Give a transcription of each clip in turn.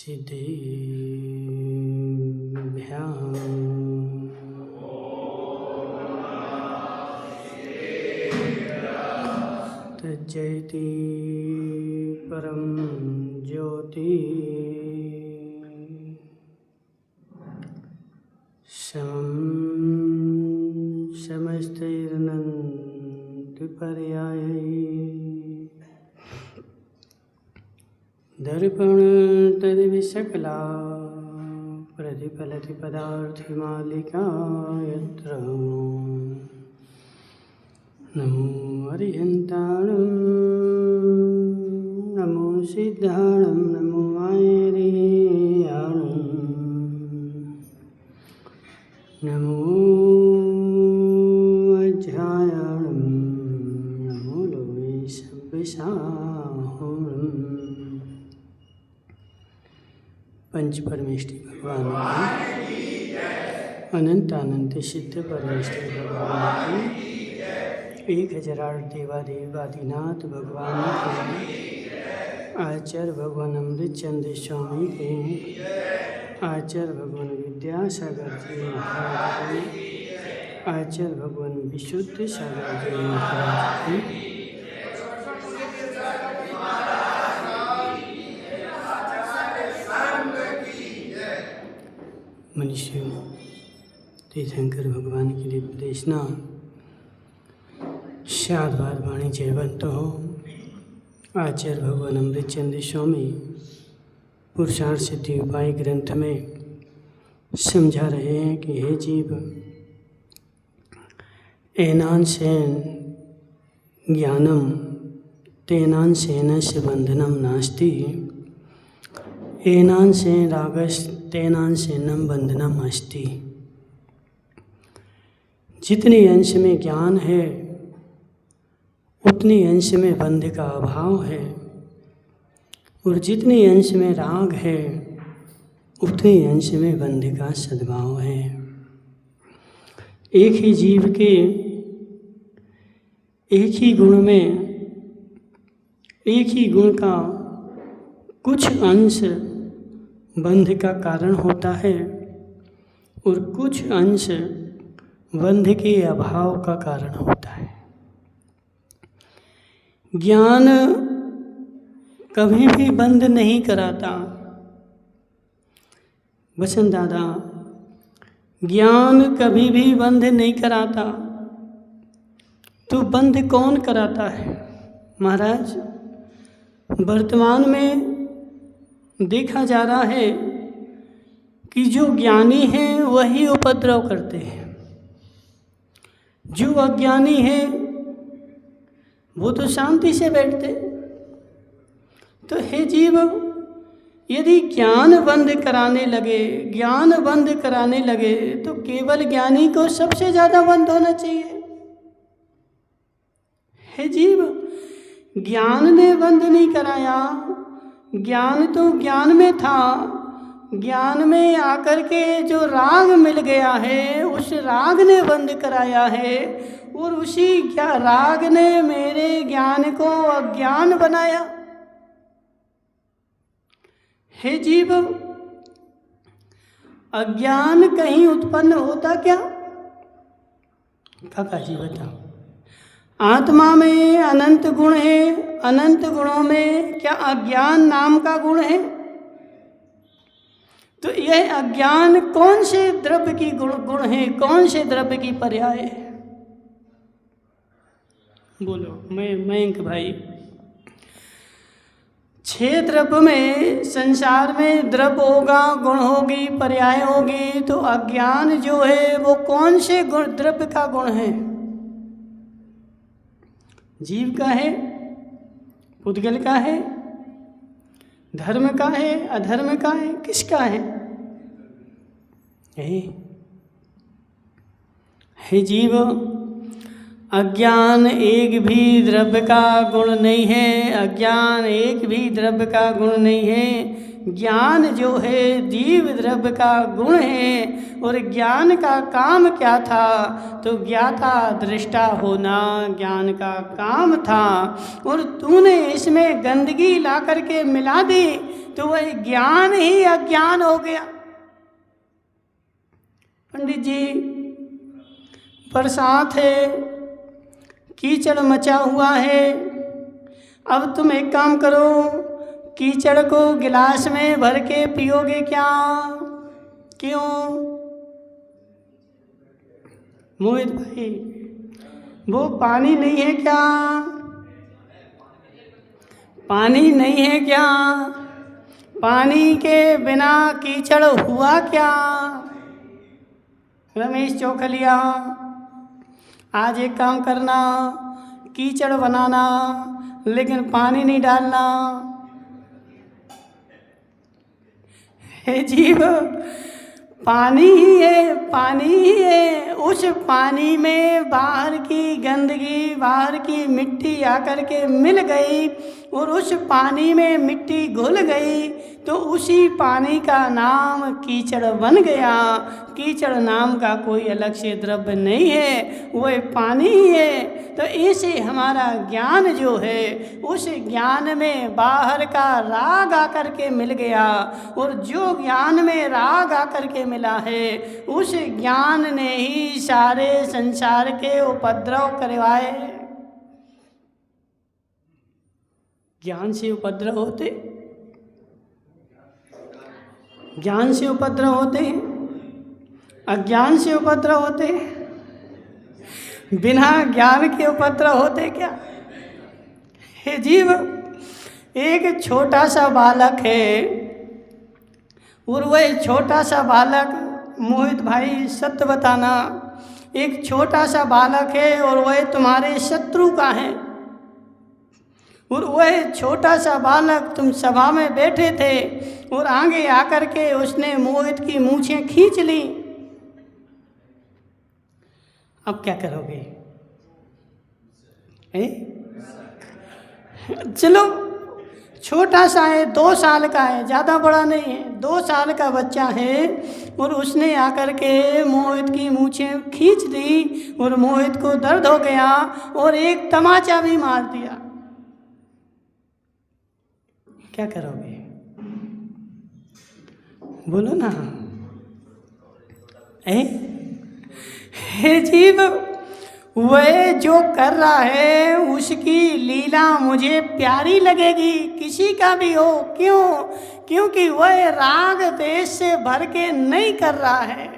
सिद्धेभ्यः तज्जयति परं ज्योति समस्तैरनन्तपर्यायै दर्पण तद्विसकला प्रतिफलति पदार्थमालिका यत्र नमो अरिहन्ताणं नमो सिद्धाणं नमो आयर्याणं नमो अध्यायाणं नमो लोये सव्यसाहम्। पंच परमेष्टि भगवान की अनंत अनंत सिद्ध परमेष्टि भगवान की 1008 देवादेव आदिनाथ भगवान के आचार्य भगवान अमृतचंद स्वामी के आचार्य भगवान विद्यासागर जी महाराज के आचार्य भगवान विशुद्ध सागर जी महाराज के मनुष्य तीर्थंकर भगवान की दिव्य देशना शादवाद वाणी जयवंत हो। आचार्य भगवान अमृतचंद स्वामी पुरुषार्थ सिद्धि उपाय ग्रंथ में समझा रहे हैं कि हे जीव, एनांसेन ज्ञानम तेनांसेन से बंधनम नास्ति, एनांसेन रागस्तेनांसेनम बंधनम अस्ति। जितने अंश में ज्ञान है उतने अंश में बंध का अभाव है, और जितने अंश में राग है उतने अंश में बंध का सद्भाव है। एक ही जीव के एक ही गुण में एक ही गुण का कुछ अंश बंध का कारण होता है और कुछ अंश बंध के अभाव का कारण होता है। ज्ञान कभी भी बंध नहीं कराता। वसंत दादा, ज्ञान कभी भी बंध नहीं कराता। तो बंध कौन कराता है? महाराज, वर्तमान में देखा जा रहा है कि जो ज्ञानी हैं वही उपद्रव करते हैं, जो अज्ञानी है वो तो शांति से बैठते। तो हे जीव, यदि ज्ञान बंद कराने लगे तो केवल ज्ञानी को सबसे ज़्यादा बंद होना चाहिए। हे जीव, ज्ञान ने बंद नहीं कराया। ज्ञान तो ज्ञान में था, ज्ञान में आकर के जो राग मिल गया है उस राग ने बंद कराया है, और उसी राग ने मेरे ज्ञान को अज्ञान बनाया। हे जीव, अज्ञान कहीं उत्पन्न होता क्या? काका जी बताओ। आत्मा में अनंत गुण है, अनंत गुणों में क्या अज्ञान नाम का गुण है? तो यह अज्ञान कौन से द्रव्य की गुण है, कौन से द्रव्य की पर्याय है? बोलो मयंक भाई। 6 द्रव्य में, संसार में द्रव्य होगा, गुण होगी, पर्याय होगी। तो अज्ञान जो है वो कौन से गुण द्रव्य का गुण है? जीव का है, पुद्गल का है, धर्म का है, अधर्म का है, किसका है? हे जीव, अज्ञान एक भी द्रव्य का गुण नहीं है। अज्ञान एक भी द्रव्य का गुण नहीं है। ज्ञान जो है जीव द्रव्य का गुण है, और ज्ञान का काम क्या था? तो ज्ञाता दृष्टा होना ज्ञान का काम था। और तूने इसमें गंदगी ला करके मिला दी तो वह ज्ञान ही अज्ञान हो गया। पंडित जी, बरसात है, कीचड़ मचा हुआ है, अब तुम एक काम करो, कीचड़ को गिलास में भर के पियोगे क्या? क्यों मोहित भाई, वो पानी नहीं है क्या? पानी नहीं है क्या? पानी के बिना कीचड़ हुआ क्या? रमेश चौखलिया, आज एक काम करना, कीचड़ बनाना लेकिन पानी नहीं डालना। हे जीव, पानी ही है, पानी ही है। उस पानी में बाहर की गंदगी, बाहर की मिट्टी आकर के मिल गई और उस पानी में मिट्टी घुल गई तो उसी पानी का नाम कीचड़ बन गया। कीचड़ नाम का कोई अलग से द्रव्य नहीं है, वह पानी ही है। तो ऐसे हमारा ज्ञान जो है, उस ज्ञान में बाहर का राग आकर के मिल गया, और जो ज्ञान में राग आकर के मिला है उस ज्ञान ने ही सारे संसार के उपद्रव करवाए। ज्ञान से उपद्रव होते, ज्ञान से उपद्रव होते हैं, अज्ञान से उपद्रव होते हैं, बिना ज्ञान के उपद्रव होते क्या? हे जीव, एक छोटा सा बालक है और वह छोटा सा बालक, मोहित भाई सत्य बताना, एक छोटा सा बालक है और वह तुम्हारे शत्रु का है, और वह छोटा सा बालक, तुम सभा में बैठे थे और आगे आकर के उसने मोहित की मूछें खींच ली। अब क्या करोगे? चलो, छोटा सा है, 2 साल का है, ज़्यादा बड़ा नहीं है, 2 साल का बच्चा है, और उसने आकर के मोहित की मूछें खींच दी और मोहित को दर्द हो गया और एक तमाचा भी मार दिया। क्या करोगे? बोलो ना। हे जीव, वह जो कर रहा है उसकी लीला मुझे प्यारी लगेगी, किसी का भी हो। क्यों? क्योंकि वह राग देश से भर के नहीं कर रहा है,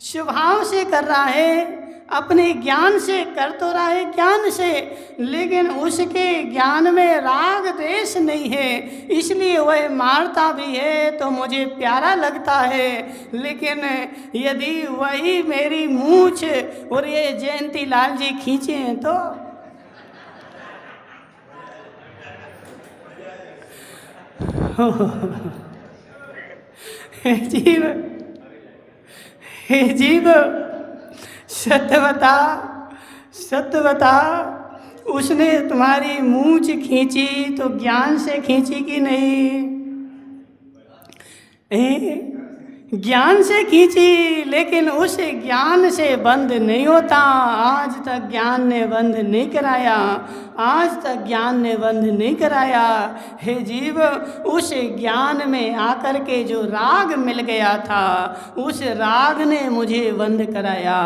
स्वभाव से कर रहा है, अपने ज्ञान से कर तो रहा है, ज्ञान से, लेकिन उसके ज्ञान में राग देश नहीं है, इसलिए वह मारता भी है तो मुझे प्यारा लगता है। लेकिन यदि वही मेरी मूछ और ये जयंती लाल जी खींचे हैं तो हे जीव, हे जीव, सत्य बता, सत्य बता, उसने तुम्हारी मूंछ खींची तो ज्ञान से खींची कि नहीं? ज्ञान से खींची, लेकिन उस ज्ञान से बंद नहीं होता। आज तक ज्ञान ने बंद नहीं कराया, आज तक ज्ञान ने बंद नहीं कराया। हे जीव, उस ज्ञान में आकर के जो राग मिल गया था, उस राग ने मुझे बंद कराया।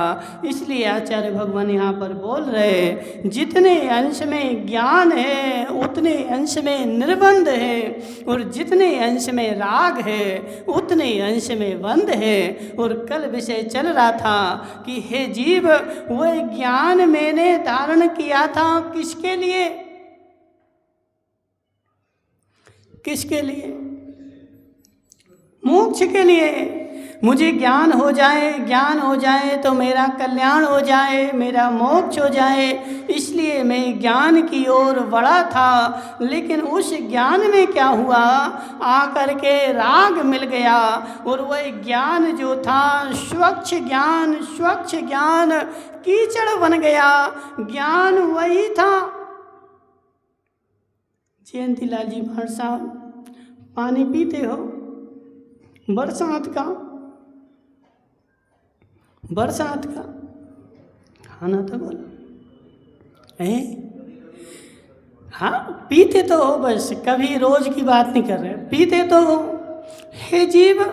इसलिए आचार्य भगवान यहाँ पर बोल रहे, जितने अंश में ज्ञान है उतने अंश में निर्बंध है, और जितने अंश में राग है उतने अंश में बंद है। और कल विषय चल रहा था कि हे जीव, वह ज्ञान मैंने धारण किया था किसके लिए? किसके लिए? मोक्ष के लिए। मुझे ज्ञान हो जाए, ज्ञान हो जाए तो मेरा कल्याण हो जाए, मेरा मोक्ष हो जाए, इसलिए मैं ज्ञान की ओर बढ़ा था। लेकिन उस ज्ञान में क्या हुआ, आकर के राग मिल गया, और वह ज्ञान जो था स्वच्छ ज्ञान, स्वच्छ ज्ञान कीचड़ बन गया। ज्ञान वही था। जयंती लाल जी महाराज साहब पानी पीते हो बरसात का, बरसात का खाना तो बोलो है। हाँ पीते तो हो, बस कभी रोज की बात नहीं कर रहे, पीते तो हो। हे जीव,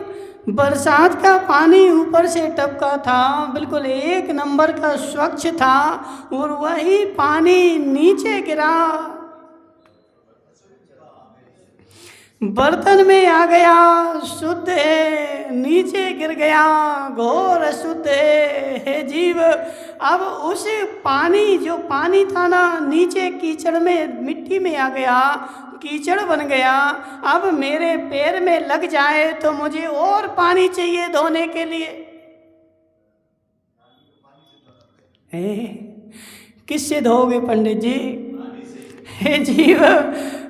बरसात का पानी ऊपर से टपका था, बिल्कुल एक नंबर का स्वच्छ था, और वही पानी नीचे गिरा, बर्तन में आ गया, शुद्ध है, नीचे गिर गया, घोर अशुद्ध है। हे जीव, अब उस पानी, जो पानी था ना, नीचे कीचड़ में, मिट्टी में आ गया, कीचड़ बन गया। अब मेरे पैर में लग जाए तो मुझे और पानी चाहिए धोने के लिए। किससे धोगे पंडित जी? हे जीव,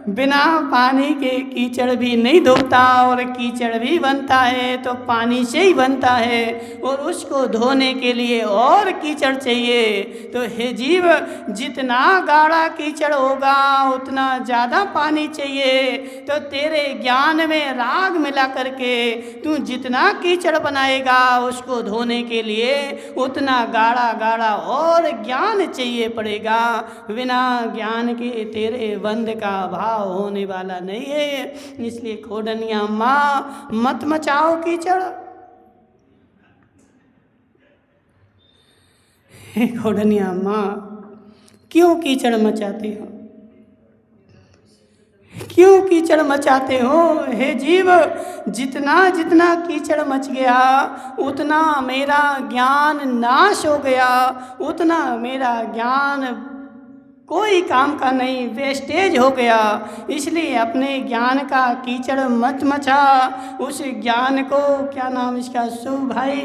बिना पानी के कीचड़ भी नहीं धोता, और कीचड़ भी बनता है तो पानी से ही बनता है, और उसको धोने के लिए और कीचड़ चाहिए। तो हे जीव, जितना गाढ़ा कीचड़ होगा उतना ज़्यादा पानी चाहिए। तो तेरे ज्ञान में राग मिला करके तू जितना कीचड़ बनाएगा उसको धोने के लिए उतना गाढ़ा गाढ़ा और ज्ञान चाहिए पड़ेगा। बिना ज्ञान के तेरे बंध का भाव होने वाला नहीं है। इसलिए खोडनिया माँ, मत मचाओ कीचड़। हे खोडनिया माँ, क्यों कीचड़ मचाते हो? क्यों कीचड़ मचाते हो? हे जीव, जितना जितना कीचड़ मच गया उतना मेरा ज्ञान नाश हो गया, उतना मेरा ज्ञान कोई काम का नहीं, वेस्टेज हो गया। इसलिए अपने ज्ञान का कीचड़ मत मचा। उस ज्ञान को, क्या नाम इसका, शुभ भाई,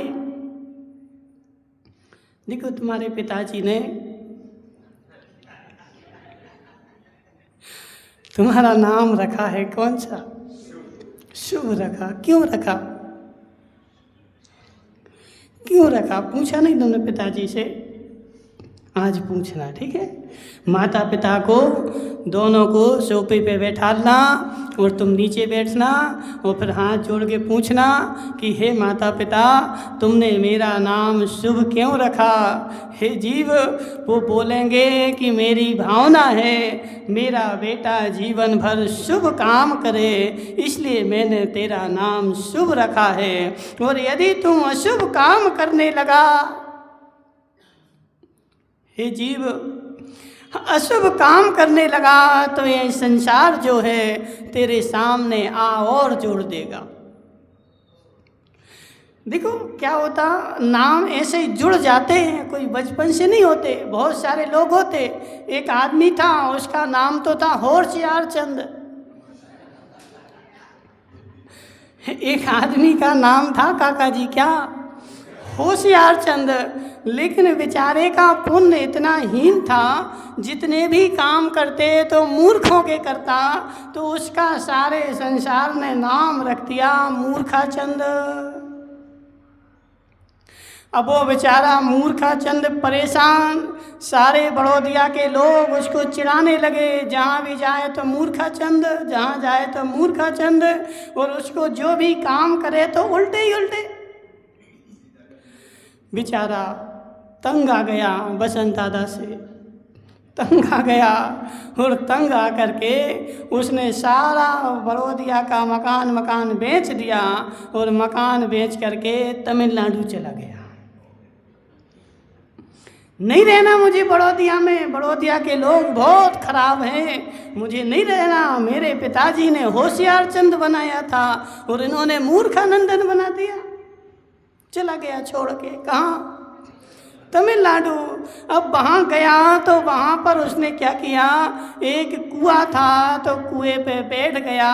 देखो तुम्हारे पिताजी ने तुम्हारा नाम रखा है कौन सा? शुभ रखा। क्यों रखा? क्यों रखा? पूछा नहीं तुमने पिताजी से? आज पूछना, ठीक है? माता पिता को दोनों को सोफे पे बैठाना और तुम नीचे बैठना, और फिर हाथ जोड़ के पूछना कि हे माता पिता, तुमने मेरा नाम शुभ क्यों रखा? हे जीव, वो बोलेंगे कि मेरी भावना है मेरा बेटा जीवन भर शुभ काम करे, इसलिए मैंने तेरा नाम शुभ रखा है। और यदि तुम अशुभ काम करने लगा, हे जीव, अशुभ काम करने लगा तो ये संसार जो है तेरे सामने आ और जोड़ देगा। देखो क्या होता, नाम ऐसे ही जुड़ जाते हैं, कोई बचपन से नहीं होते। बहुत सारे लोग होते। एक आदमी था, उसका नाम तो था होशियार चंद। एक आदमी का नाम था काका जी, क्या? होशियार चंद। लेकिन बेचारे का पुण्य इतना हीन था, जितने भी काम करते तो मूर्खों के करता, तो उसका सारे संसार ने नाम रख दिया मूर्खा चंद। अब वो बेचारा मूर्खा चंद परेशान, सारे बड़ौदिया के लोग उसको चिढ़ाने लगे, जहाँ भी जाए तो मूर्खा चंद, जहाँ जाए तो मूर्खा चंद, और उसको जो भी काम करे तो उल्टे ही उल्टे। बेचारा तंग आ गया, बसंत दादा से तंग आ गया, और तंग आ करके उसने सारा बड़ौदिया का मकान बेच दिया, और मकान बेच करके तमिलनाडु चला गया। नहीं रहना मुझे बड़ौदिया में, बड़ौदिया के लोग बहुत खराब हैं, मुझे नहीं रहना। मेरे पिताजी ने होशियार चंद बनाया था और इन्होंने मूर्खानंदन बना दिया। चला गया छोड़ के। कहाँ? तमिलनाडु। अब वहाँ गया तो वहाँ पर उसने क्या किया, एक कुआं था तो कुएं पे बैठ गया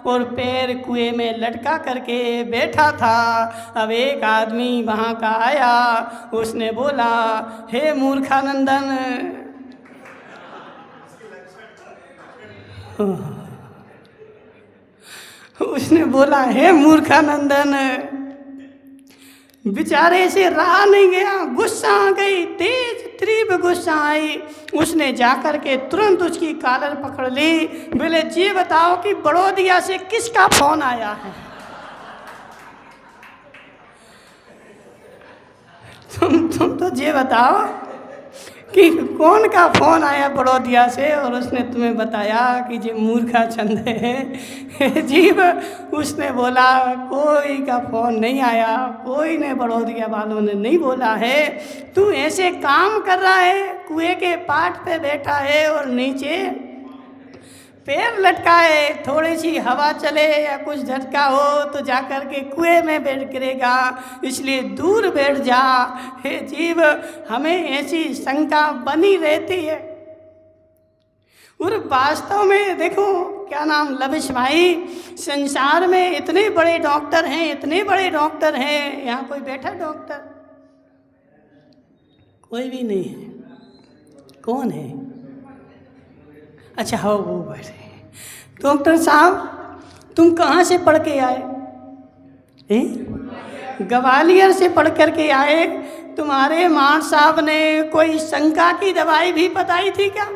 और पैर कुएं में लटका करके बैठा था। अब एक आदमी वहाँ का आया, उसने बोला, हे मूर्खानंदन, उसने बोला, हे मूर्खानंदन, बेचारे से रहा नहीं गया, गुस्सा आ गई, तेज तीव्र अजीब गुस्सा आई। उसने जाकर के तुरंत उसकी कॉलर पकड़ ली। बोले जी बताओ कि बड़ौदिया से किसका फोन आया है? तुम तो ये बताओ कि कौन का फ़ोन आया बड़ौदिया से और उसने तुम्हें बताया कि ये मूर्खा चंद है। जीव उसने बोला कोई का फ़ोन नहीं आया, कोई ने बड़ौदिया वालों ने नहीं बोला है। तू ऐसे काम कर रहा है, कुएं के पाट पे बैठा है और नीचे पैर लटकाए, थोड़ी सी हवा चले या कुछ झटका हो तो जाकर के कुएं में बैठ गिरेगा, इसलिए दूर बैठ जा। हे जीव, हमें ऐसी शंका बनी रहती है। और वास्तव में देखो क्या नाम लविश भाई, संसार में इतने बड़े डॉक्टर हैं, इतने बड़े डॉक्टर हैं, यहाँ कोई बैठा डॉक्टर? कोई भी नहीं है। कौन है? अच्छा हो वो बैठे। डॉक्टर साहब तुम कहाँ से पढ़ के आए? ग्वालियर से पढ़ कर के आए। तुम्हारे मां साहब ने कोई शंका की दवाई भी बताई थी क्या?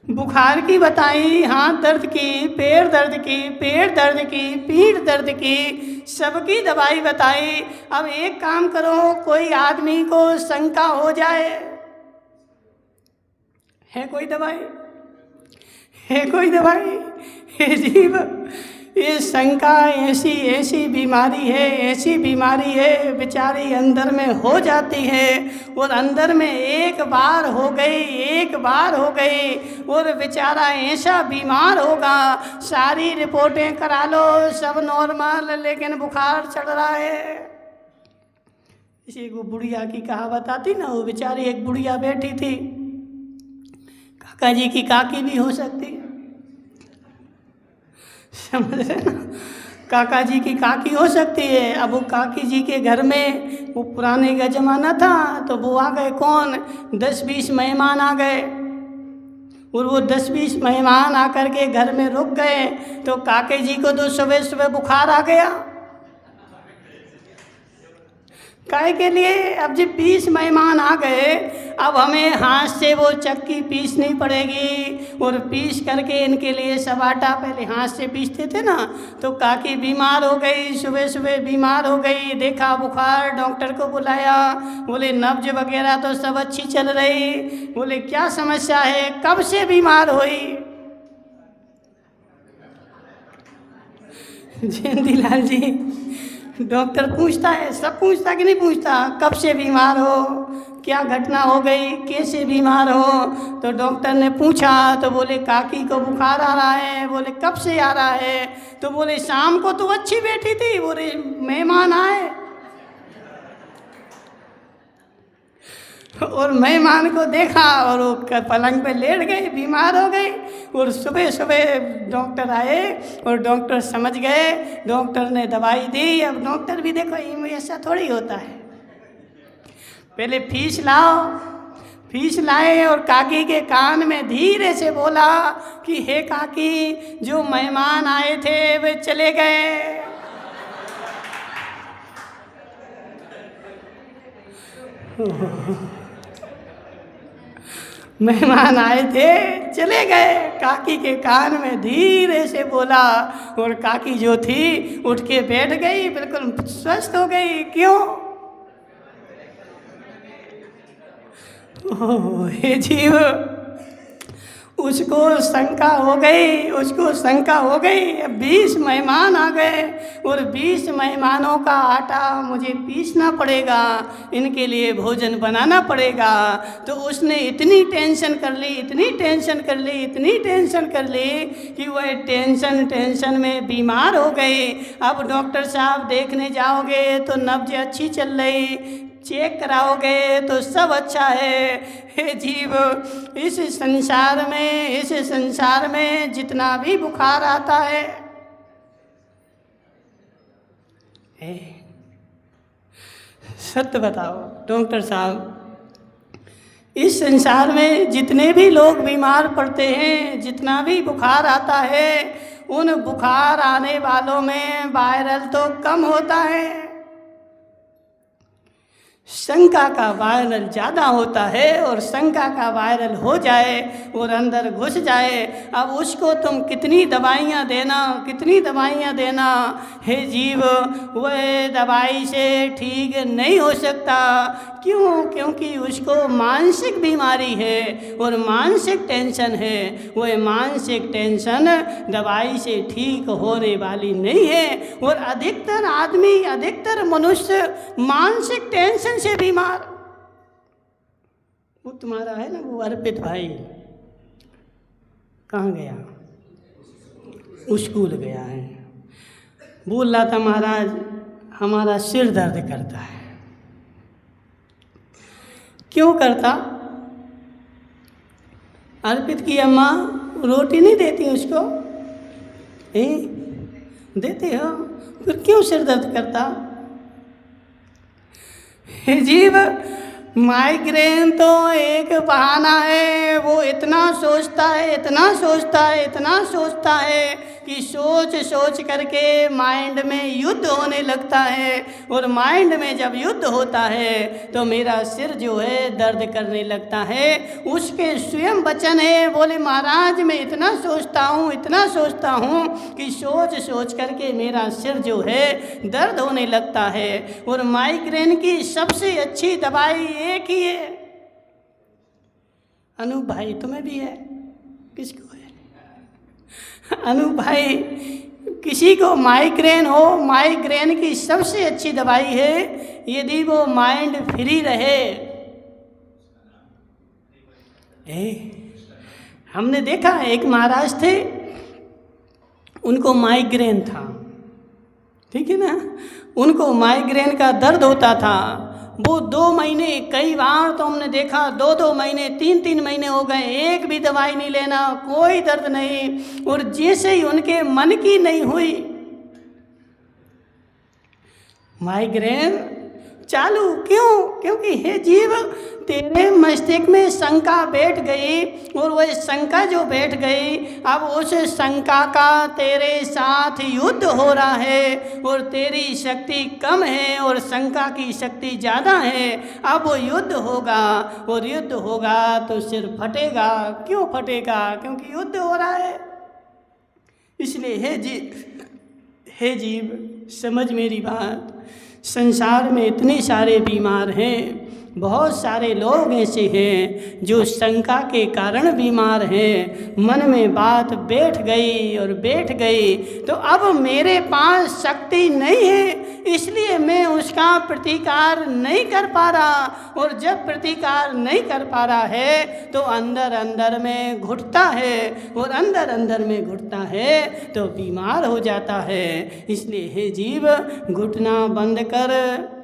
बुखार की बताई, हाथ दर्द की, पैर दर्द की, पेट दर्द की, पीठ दर्द की, सबकी दवाई बताई। अब एक काम करो, कोई आदमी को शंका हो जाए, है कोई दवाई? है कोई दवाई? हे जीव, ये शंका ऐसी ऐसी बीमारी है, ऐसी बीमारी है, बेचारी अंदर में हो जाती है। और अंदर में एक बार हो गई, एक बार हो गई और बेचारा ऐसा बीमार होगा, सारी रिपोर्टें करा लो सब नॉर्मल, लेकिन बुखार चढ़ रहा है। इसी को बुढ़िया की कहावत आती ना, वो बेचारी एक बुढ़िया बैठी थी, काका जी की काकी भी हो सकती है, समझ रहे ना, काका जी की काकी हो सकती है। अब वो काकी जी के घर में, वो पुराने का ज़माना था, तो वो आ गए कौन, 10-20 मेहमान आ गए। और वो 10-20 मेहमान आकर के घर में रुक गए, तो काके जी को तो सुबह सुबह बुखार आ गया। काहे के लिए? अब जब 20 मेहमान आ गए, अब हमें हाथ से वो चक्की पीसनी पड़ेगी, और पीस करके इनके लिए सब आटा पहले हाथ से पीसते थे ना, तो काकी बीमार हो गई, सुबह सुबह बीमार हो गई। देखा बुखार, डॉक्टर को बुलाया, बोले नब्ज वगैरह तो सब अच्छी चल रही। बोले क्या समस्या है, कब से बीमार हुई? जयंतीलाल जी, डॉक्टर पूछता है, सब पूछता कि नहीं पूछता, कब से बीमार हो, क्या घटना हो गई, कैसे बीमार हो? तो डॉक्टर ने पूछा, तो बोले काकी को बुखार आ रहा है। बोले कब से आ रहा है? तो बोले शाम को तो अच्छी बैठी थी, बोले मेहमान आए और मेहमान को देखा और वो पलंग पे लेट गई, बीमार हो गई। और सुबह सुबह डॉक्टर आए और डॉक्टर समझ गए, डॉक्टर ने दवाई दी। अब डॉक्टर भी देखो ऐसा थोड़ी होता है, पहले फीस लाओ, फीस लाए और काकी के कान में धीरे से बोला कि हे काकी, जो मेहमान आए थे वे चले गए। मेहमान आए थे चले गए, काकी के कान में धीरे से बोला, और काकी जो थी उठ के बैठ गई, बिल्कुल स्वस्थ हो गई। क्यों? हे जीव, उसको शंका हो गई, उसको शंका हो गई। 20 मेहमान आ गए और 20 मेहमानों का आटा मुझे पीसना पड़ेगा, इनके लिए भोजन बनाना पड़ेगा। तो उसने इतनी टेंशन कर ली, इतनी टेंशन कर ली, इतनी टेंशन कर ली कि वह टेंशन में बीमार हो गई। अब डॉक्टर साहब देखने जाओगे तो नब्ज अच्छी चल रही, चेक कराओगे तो सब अच्छा है। हे जीव, इस संसार में जितना भी बुखार आता है, सत्य बताओ डॉक्टर साहब, इस संसार में जितने भी लोग बीमार पड़ते हैं, जितना भी बुखार आता है, उन बुखार आने वालों में वायरल तो कम होता है, शंका का वायरल ज़्यादा होता है, और शंका का वायरल हो जाए और अंदर घुस जाए, अब उसको तुम कितनी दवाइयाँ देना, हे जीव, वह दवाई से ठीक नहीं हो सकता। क्यों? क्योंकि उसको मानसिक बीमारी है और मानसिक टेंशन है। वह मानसिक टेंशन दवाई से ठीक होने वाली नहीं है। और अधिकतर मनुष्य मानसिक टेंशन से बीमार। वो तुम्हारा है ना, वो अर्पित भाई कहाँ गया? स्कूल गया है। बोल रहा था, महाराज हमारा सिर दर्द करता है। क्यों करता? अर्पित की अम्मा रोटी नहीं देती उसको? देते हो, फिर क्यों सिर दर्द करता? हे जीव, माइग्रेन तो एक बहाना है। वो इतना सोचता है कि सोच करके माइंड में युद्ध होने लगता है। और माइंड में जब युद्ध होता है तो मेरा सिर जो है दर्द करने लगता है। उसके स्वयं वचन है, बोले महाराज मैं इतना सोचता हूँ कि सोच करके मेरा सिर जो है दर्द होने लगता है। और माइग्रेन की सबसे अच्छी दवाई एक ही है। अनूप भाई तुम्हें भी है? किसको है? अनूप भाई, किसी को माइग्रेन हो, माइग्रेन की सबसे अच्छी दवाई है यदि वो माइंड फ्री रहे। हमने देखा एक महाराज थे, उनको माइग्रेन था, ठीक है ना, उनको माइग्रेन का दर्द होता था। वो 2 महीने, कई बार तो हमने देखा 2 महीने, 3 महीने हो गए, एक भी दवाई नहीं लेना, कोई दर्द नहीं। और जैसे ही उनके मन की नहीं हुई, माइग्रेन चालू। क्यों? क्योंकि हे जीव, तेरे मस्तिष्क में शंका बैठ गई, और वह शंका जो बैठ गई, अब उस शंका का तेरे साथ युद्ध हो रहा है। और तेरी शक्ति कम है और शंका की शक्ति ज़्यादा है। अब वो युद्ध होगा, और युद्ध होगा तो सिर फटेगा। क्यों फटेगा? क्योंकि युद्ध हो रहा है। इसलिए हे जीव समझ मेरी बात। संसार में इतने सारे बीमार हैं, बहुत सारे लोग ऐसे हैं जो शंका के कारण बीमार हैं। मन में बात बैठ गई तो अब मेरे पास शक्ति नहीं है, इसलिए मैं उसका प्रतिकार नहीं कर पा रहा। और जब प्रतिकार नहीं कर पा रहा है तो अंदर में घुटता है, और अंदर में घुटता है तो बीमार हो जाता है। इसलिए हे जीव, घुटना बंद कर,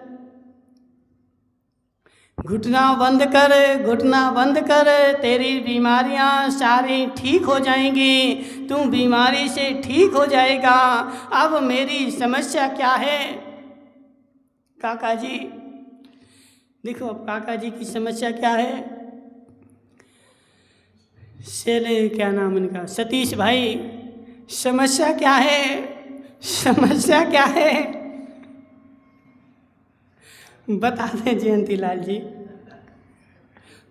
तेरी बीमारियां सारी ठीक हो जाएंगी, तू बीमारी से ठीक हो जाएगा। अब मेरी समस्या क्या है? काका जी देखो, अब काका जी की समस्या क्या है? क्या नाम इनका? सतीश भाई, समस्या क्या है? बता दें जयंती लाल जी।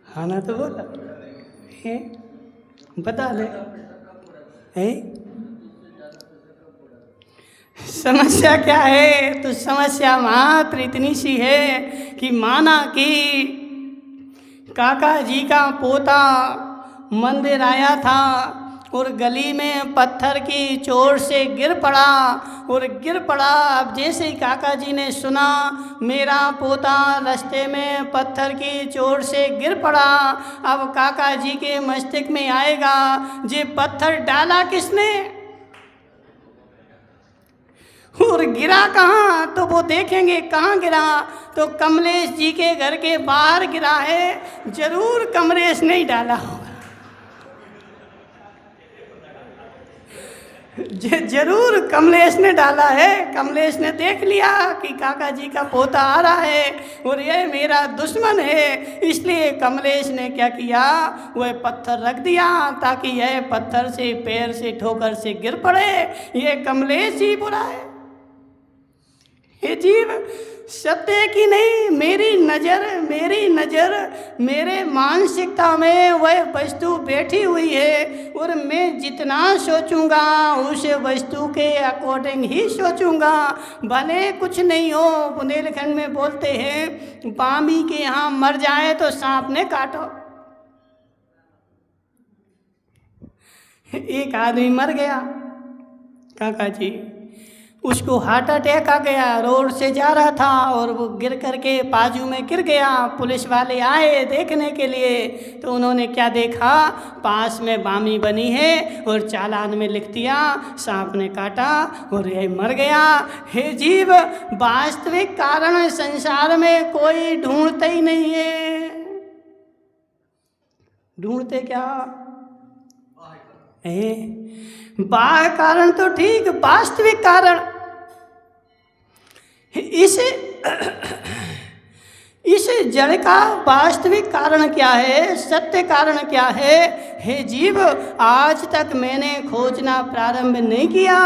हाँ ना, तो बोला बता दे। समस्या क्या है? तो समस्या मात्र इतनी सी है कि माना कि काका जी का पोता मंदिर आया था और गली में पत्थर की चोट से गिर पड़ा। अब जैसे ही काका जी ने सुना मेरा पोता रास्ते में पत्थर की चोट से गिर पड़ा, अब काका जी के मस्तिष्क में आएगा, ये पत्थर डाला किसने और गिरा कहाँ? तो वो देखेंगे कहाँ गिरा, तो कमलेश जी के घर के बाहर गिरा है, जरूर कमलेश नहीं डाला होगा। जरूर कमलेश ने डाला है। कमलेश ने देख लिया कि काका जी का पोता आ रहा है और ये मेरा दुश्मन है, इसलिए कमलेश ने क्या किया, वह पत्थर रख दिया ताकि यह पत्थर से, पैर से, ठोकर से गिर पड़े। ये कमलेश ही बुरा है। हे जीव, सत्य है कि नहीं, मेरी नज़र मेरे मानसिकता में वह वस्तु बैठी हुई है और मैं जितना सोचूंगा उस वस्तु के अकॉर्डिंग ही सोचूंगा, भले कुछ नहीं हो। बुंदेलखंड में बोलते हैं बामी के यहाँ मर जाए तो सांप ने काटो। एक आदमी मर गया काका जी, उसको हार्ट अटैक आ गया, रोड से जा रहा था और वो गिर करके बाजू में गिर गया। पुलिस वाले आए देखने के लिए तो उन्होंने क्या देखा, पास में बामी बनी है और चालान में लिख दिया सांप ने काटा और यह मर गया। हे जीव, वास्तविक कारण संसार में कोई ढूंढते ही नहीं है। ढूंढते क्या है? बाह्य कारण तो ठीक, वास्तविक कारण इस जड़ का वास्तविक कारण क्या है, सत्य कारण क्या है? हे जीव, आज तक मैंने खोजना प्रारंभ नहीं किया।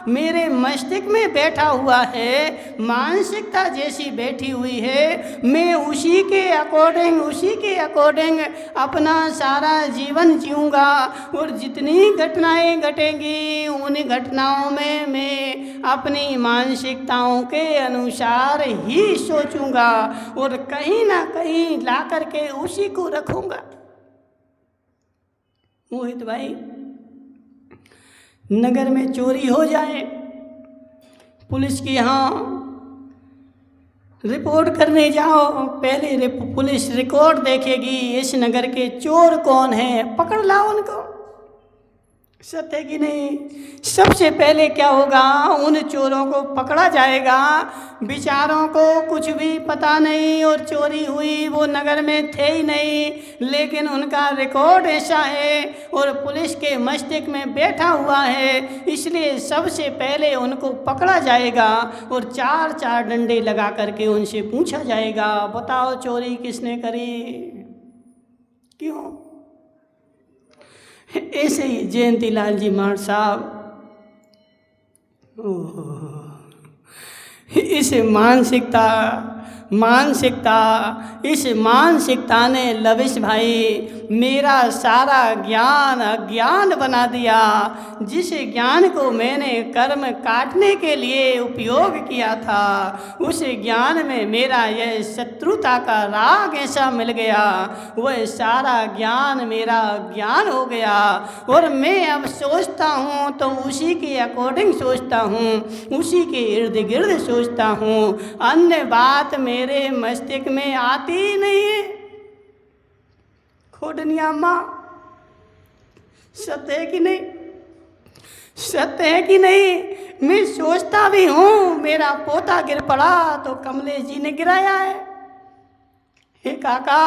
मेरे मस्तिष्क में बैठा हुआ है, मानसिकता जैसी बैठी हुई है, मैं उसी के अकॉर्डिंग अपना सारा जीवन जीऊँगा और जितनी घटनाएं घटेंगी उन घटनाओं में मैं अपनी मानसिकताओं के अनुसार ही सोचूंगा और कहीं ना कहीं ला करके उसी को रखूंगा। मोहित भाई, नगर में चोरी हो जाए, पुलिस के यहाँ रिपोर्ट करने जाओ, पहले पुलिस रिकॉर्ड देखेगी इस नगर के चोर कौन है, पकड़ लाओ उनको। सत्य है कि नहीं? सबसे पहले क्या होगा, उन चोरों को पकड़ा जाएगा, बेचारों को कुछ भी पता नहीं और चोरी हुई वो नगर में थे ही नहीं, लेकिन उनका रिकॉर्ड ऐसा है और पुलिस के मस्तिष्क में बैठा हुआ है, इसलिए सबसे पहले उनको पकड़ा जाएगा और चार चार डंडे लगा करके उनसे पूछा जाएगा, बताओ चोरी किसने करी, क्यों? ऐसे ही जयंती लाल जी मार साहब, इस मानसिकता ने लविश भाई मेरा सारा ज्ञान अज्ञान बना दिया। जिस ज्ञान को मैंने कर्म काटने के लिए उपयोग किया था, उस ज्ञान में मेरा यह शत्रुता का राग ऐसा मिल गया, वह सारा ज्ञान मेरा ज्ञान हो गया और मैं अब सोचता हूँ तो उसी के अकॉर्डिंग सोचता हूँ, उसी के इर्द गिर्द सोचता हूँ, अन्य बात मेरे मस्तिष्क में आती ही नहीं है। खोडनिया माँ, सत्य है कि नहीं? सत्य है कि नहीं? मैं सोचता भी हूँ मेरा पोता गिर पड़ा तो कमलेश जी ने गिराया है। हे काका,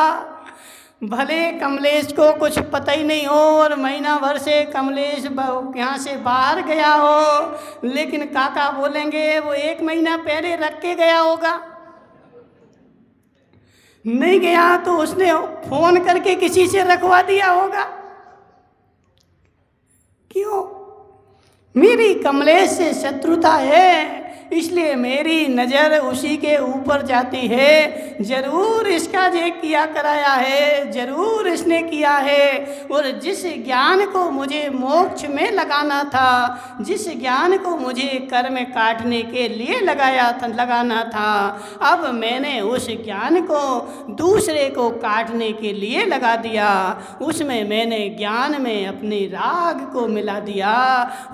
भले कमलेश को कुछ पता ही नहीं हो और महीना भर से कमलेश यहाँ से बाहर गया हो, लेकिन काका बोलेंगे वो 1 महीना पहले रख के गया होगा। नहीं गया तो उसने फोन करके किसी से रखवा दिया होगा। क्यों? मेरी कमलेश से शत्रुता है, इसलिए मेरी नज़र उसी के ऊपर जाती है। जरूर इसका ये किया कराया है, जरूर इसने किया है। और जिस ज्ञान को मुझे मोक्ष में लगाना था, जिस ज्ञान को मुझे कर्म काटने के लिए लगाना था, अब मैंने उस ज्ञान को दूसरे को काटने के लिए लगा दिया। उसमें मैंने ज्ञान में अपने राग को मिला दिया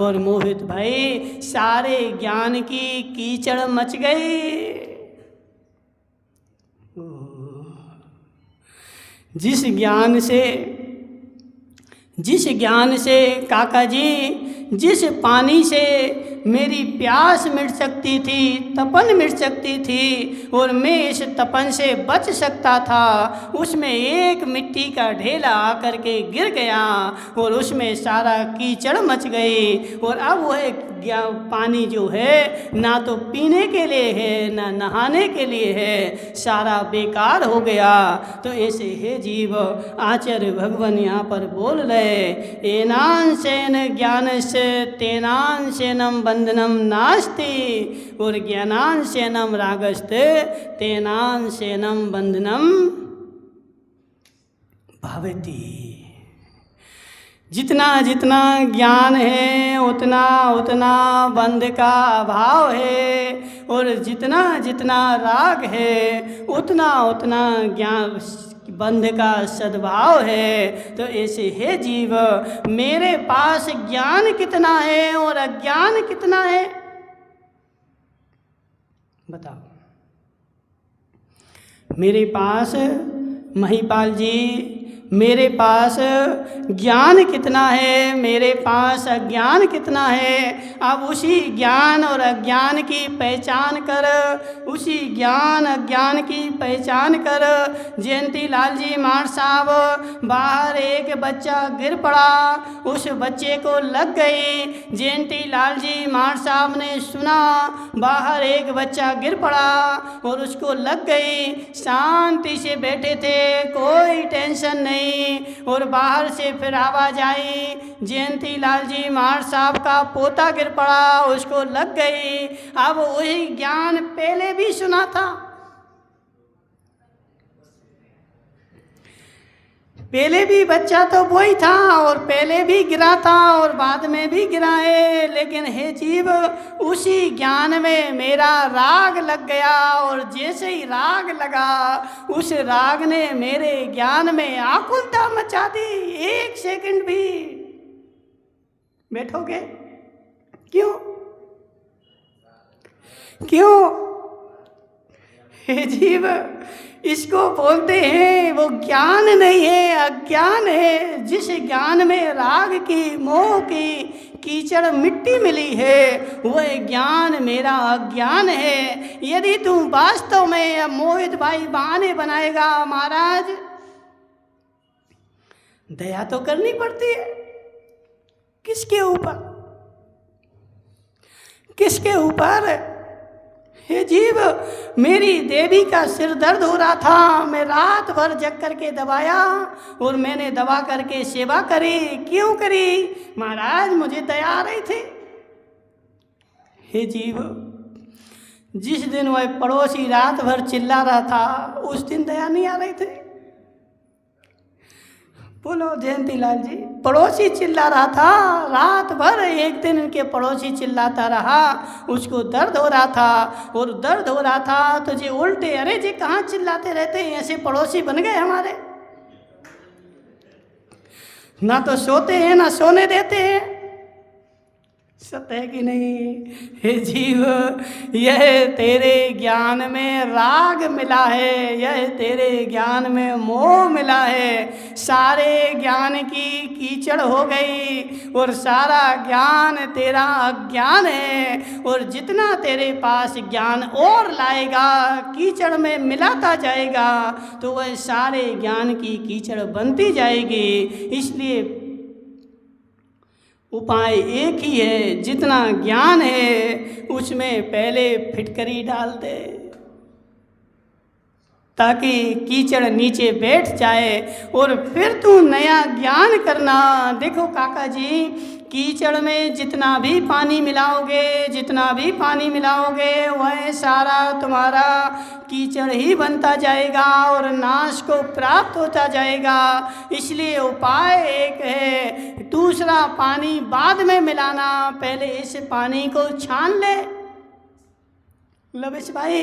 और मोहित भाई सारे ज्ञान की कीचड़ मच गई। जिस ज्ञान से काका जी, जिस पानी से मेरी प्यास मिट सकती थी, तपन मिट सकती थी और मैं इस तपन से बच सकता था, उसमें एक मिट्टी का ढेला आकर के गिर गया और उसमें सारा कीचड़ मच गई और अब वह पानी जो है ना तो पीने के लिए है ना नहाने के लिए है, सारा बेकार हो गया। तो ऐसे हे जीव, आचार्य भगवान यहाँ पर बोल रहे, एनान सेन ज्ञान से तेनान सेनम बंधनम नास्ति, और ज्ञानान सेनम रागस्ते तेनान सेनम बंधनम भवति। जितना जितना ज्ञान है उतना उतना बंध का अभाव है, और जितना जितना राग है उतना उतना ज्ञान बंध का सद्भाव है। तो ऐसे हे जीव, मेरे पास ज्ञान कितना है और अज्ञान कितना है, बताओ। मेरे पास महिपाल जी, मेरे पास ज्ञान कितना है, मेरे पास अज्ञान कितना है। अब उसी ज्ञान और अज्ञान की पहचान कर, उसी ज्ञान अज्ञान की पहचान कर। जयंती लाल जी मार साहब, बाहर एक बच्चा गिर पड़ा, उस बच्चे को लग गई। जयंती लाल जी मार साहब ने सुना बाहर एक बच्चा गिर पड़ा और उसको लग गई, शांति से बैठे थे, कोई टेंशन नहीं। और बाहर से फिर आवाज आई, जयंती लाल जी मार साहब का पोता गिर पड़ा, उसको लग गई। अब वही ज्ञान पहले भी सुना था, पहले भी बच्चा तो वही था और पहले भी गिरा था और बाद में भी गिरा है। लेकिन हे जीव, उसी ज्ञान में मेरा राग लग गया, और जैसे ही राग लगा उस राग ने मेरे ज्ञान में आकुलता मचा दी। एक सेकंड भी बैठोगे? क्यों क्यों? हे जीव, इसको बोलते हैं वो ज्ञान नहीं है, अज्ञान है। जिस ज्ञान में राग की मोह की कीचड़ मिट्टी मिली है, वह ज्ञान मेरा अज्ञान है। यदि तू वास्तव में, मोहित भाई बहाने बनाएगा, महाराज दया तो करनी पड़ती है। किसके ऊपर? किसके ऊपर? हे जीव, मेरी देवी का सिर दर्द हो रहा था, मैं रात भर जग करके दबाया और मैंने दबा करके सेवा करी। क्यों करी? महाराज मुझे दया आ रही थी। हे जीव, जिस दिन वह पड़ोसी रात भर चिल्ला रहा था, उस दिन दया नहीं आ रही थी। बोलो जयंती लाल जी, पड़ोसी चिल्ला रहा था रात भर। एक दिन इनके पड़ोसी चिल्लाता रहा, उसको दर्द हो रहा था, और दर्द हो रहा था तो जी उल्टे, अरे जी कहाँ चिल्लाते रहते हैं, ऐसे पड़ोसी बन गए हमारे, ना तो सोते हैं ना सोने देते हैं। सत्य है कि नहीं? हे जीव, यह तेरे ज्ञान में राग मिला है, यह तेरे ज्ञान में मोह मिला है। सारे ज्ञान की कीचड़ हो गई और सारा ज्ञान तेरा अज्ञान है। और जितना तेरे पास ज्ञान और लाएगा, कीचड़ में मिलाता जाएगा, तो वह सारे ज्ञान की कीचड़ बनती जाएगी। इसलिए उपाय एक ही है, जितना ज्ञान है उसमें पहले फिटकरी डाल दे, ताकि कीचड़ नीचे बैठ जाए, और फिर तू नया ज्ञान करना। देखो काका जी, कीचड़ में जितना भी पानी मिलाओगे, जितना भी पानी मिलाओगे, वह सारा तुम्हारा कीचड़ ही बनता जाएगा और नाश को प्राप्त होता जाएगा। इसलिए उपाय एक है, दूसरा पानी बाद में मिलाना, पहले इस पानी को छान ले। लवेश भाई,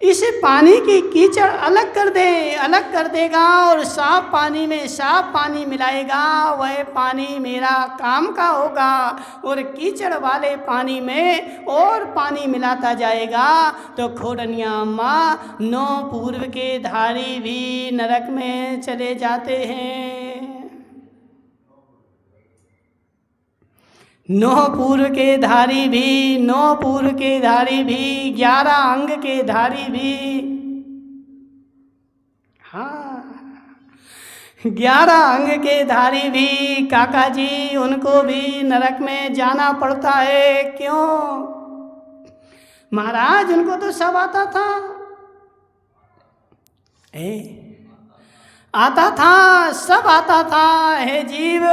इस पानी की कीचड़ अलग कर दे, अलग कर देगा और साफ पानी में साफ पानी मिलाएगा, वह पानी मेरा काम का होगा। और कीचड़ वाले पानी में और पानी मिलाता जाएगा तो खोडनिया अम्मा, 9 पूर्व के धारी भी नरक में चले जाते हैं। 9 पूर्व के धारी भी, 9 पूर्व के धारी भी, 11 अंग के धारी भी। हाँ 11 अंग के धारी भी काका जी, उनको भी नरक में जाना पड़ता है। क्यों महाराज? उनको तो सब आता था, आता था, सब आता था, हे जीव,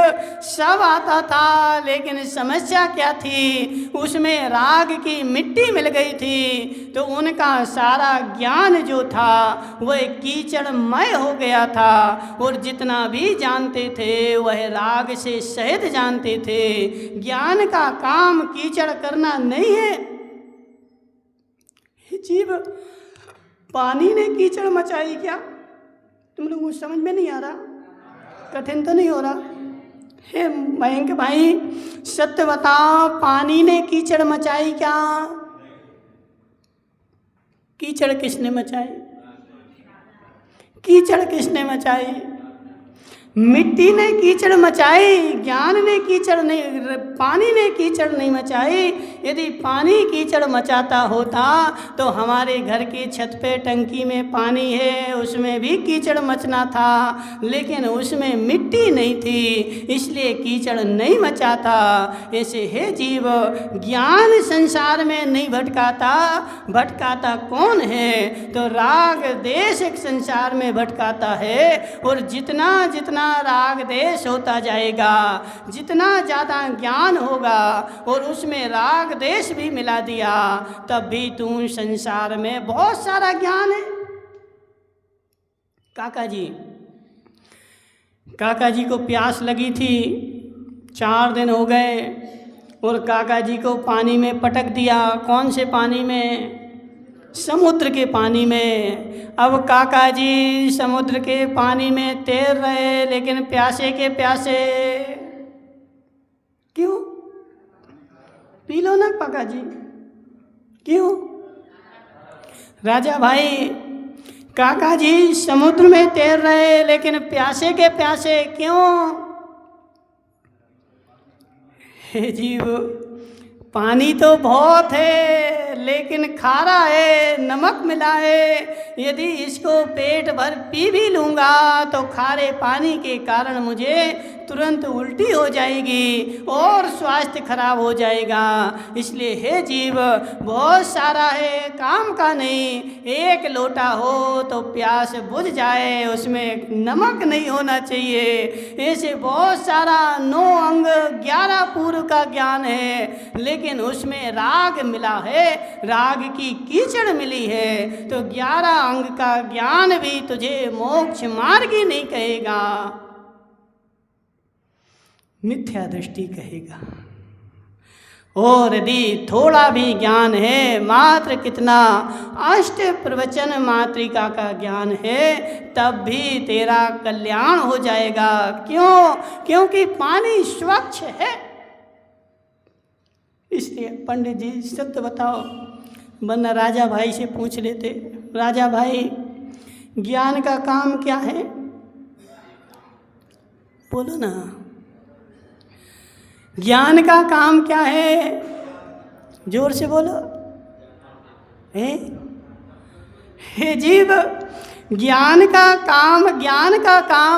सब आता था। लेकिन समस्या क्या थी? उसमें राग की मिट्टी मिल गई थी, तो उनका सारा ज्ञान जो था वह कीचड़मय हो गया था। और जितना भी जानते थे वह राग से सहित जानते थे। ज्ञान का काम कीचड़ करना नहीं है। हे जीव, पानी ने कीचड़ मचाई क्या? तुम लोगों को समझ में नहीं आ रहा? कठिन तो नहीं हो रहा? हे मयंक भाई, सत्य बताओ, पानी ने कीचड़ मचाई क्या? कीचड़ किसने मचाई? कीचड़ किसने मचाई? मिट्टी ने कीचड़ मचाई, ज्ञान ने कीचड़ नहीं, पानी ने कीचड़ नहीं मचाई। यदि पानी कीचड़ मचाता होता तो हमारे घर की छत पे टंकी में पानी है, उसमें भी कीचड़ मचना था, लेकिन उसमें मिट्टी नहीं थी, इसलिए कीचड़ नहीं मचाता। ऐसे हे जीव, ज्ञान संसार में नहीं भटकाता, भटकाता कौन है? तो राग देश एक संसार में भटकाता है। और जितना जितना राग देश होता जाएगा, जितना ज़्यादा ज्ञान होगा और उसमें राग देश भी मिला दिया, तब भी तुम संसार में बहुत सारा ज्ञान है। काका जी को प्यास लगी थी, 4 दिन हो गए, और काका जी को पानी में पटक दिया। कौन से पानी में? समुद्र के पानी में। अब काका जी समुद्र के पानी में तैर रहे, लेकिन प्यासे के प्यासे। क्यों? पी लो ना काका जी। क्यों? राजा भाई, काका जी समुद्र में तैर रहे, लेकिन प्यासे के प्यासे। क्यों? हे जीव, पानी तो बहुत है, लेकिन खारा है, नमक मिला है। यदि इसको पेट भर पी भी लूँगा तो खारे पानी के कारण मुझे तुरंत उल्टी हो जाएगी और स्वास्थ्य खराब हो जाएगा। इसलिए हे जीव, बहुत सारा है, काम का नहीं। 1 लोटा हो तो प्यास बुझ जाए, उसमें नमक नहीं होना चाहिए। ऐसे बहुत सारा 9 अंग 11 पूर्व का ज्ञान है, लेकिन उसमें राग मिला है, राग की कीचड़ मिली है। तो 11 अंग का ज्ञान भी तुझे मोक्ष मार्ग ही नहीं कहेगा, मिथ्या दृष्टि कहेगा। और यदि थोड़ा भी ज्ञान है, मात्र कितना, अष्ट प्रवचन मातृका का ज्ञान है, तब भी तेरा कल्याण हो जाएगा। क्यों? क्योंकि पानी स्वच्छ है। इसलिए पंडित जी सत्य बताओ, वरना राजा भाई से पूछ लेते, राजा भाई ज्ञान का काम क्या है? बोलो ना, ज्ञान का काम क्या है? जोर से बोलो। हे जीव, ज्ञान का काम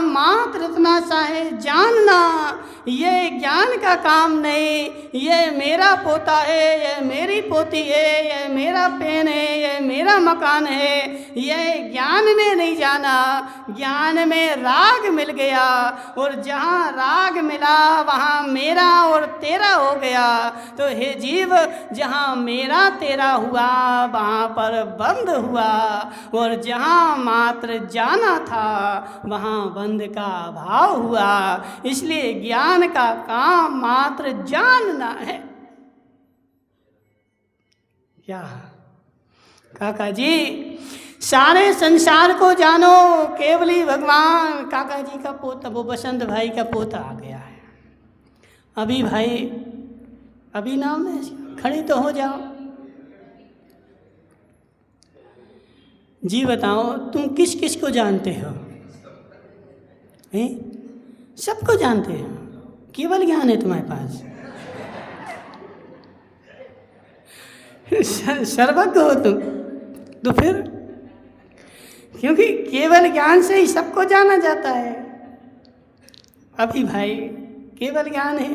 मात्र इतना सा है, जानना। ये ज्ञान का काम नहीं, ये मेरा पोता है, ये मेरी पोती है, ये मेरा पेन है, ये मेरा मकान है, ये ज्ञान ने नहीं जाना। ज्ञान में राग मिल गया, और जहाँ राग मिला वहाँ मेरा और तेरा हो गया। तो हे जीव, जहाँ मेरा तेरा हुआ वहाँ पर बंद हुआ, और जहाँ मात्र जाना था वहाँ बंद का अभाव हुआ। इसलिए ज्ञान का काम मात्र जानना है। क्या काका जी, सारे संसार को जानो, केवली भगवान। काका जी का पोता, वो बसंत भाई का पोता आ गया है। अभी भाई, अभी नाम है, खड़े तो हो जाओ जी। बताओ, तुम किस किस को जानते हो? सबको जानते हो, केवल ज्ञान है तुम्हारे पास। सर्वज्ञ हो तुम तो फिर, क्योंकि केवल ज्ञान से ही सबको जाना जाता है। अभी भाई केवल ज्ञान है,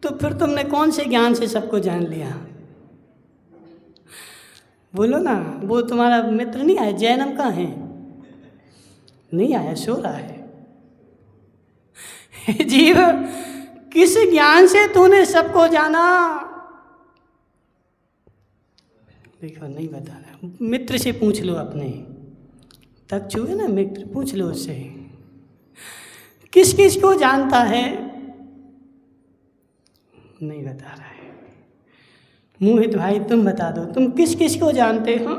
तो फिर तुमने कौन से ज्ञान से सबको जान लिया? बोलो ना, वो तुम्हारा मित्र नहीं आया, जैनम कहाँ है? नहीं आया, सो रहा है। जीव, किस ज्ञान से तूने सबको जाना? देखो नहीं बता रहा, मित्र से पूछ लो, अपने तक छुए ना मित्र, पूछ लो उससे किस किस को जानता है। नहीं बता रहा है। मोहित भाई तुम बता दो, तुम किस किस को जानते हो?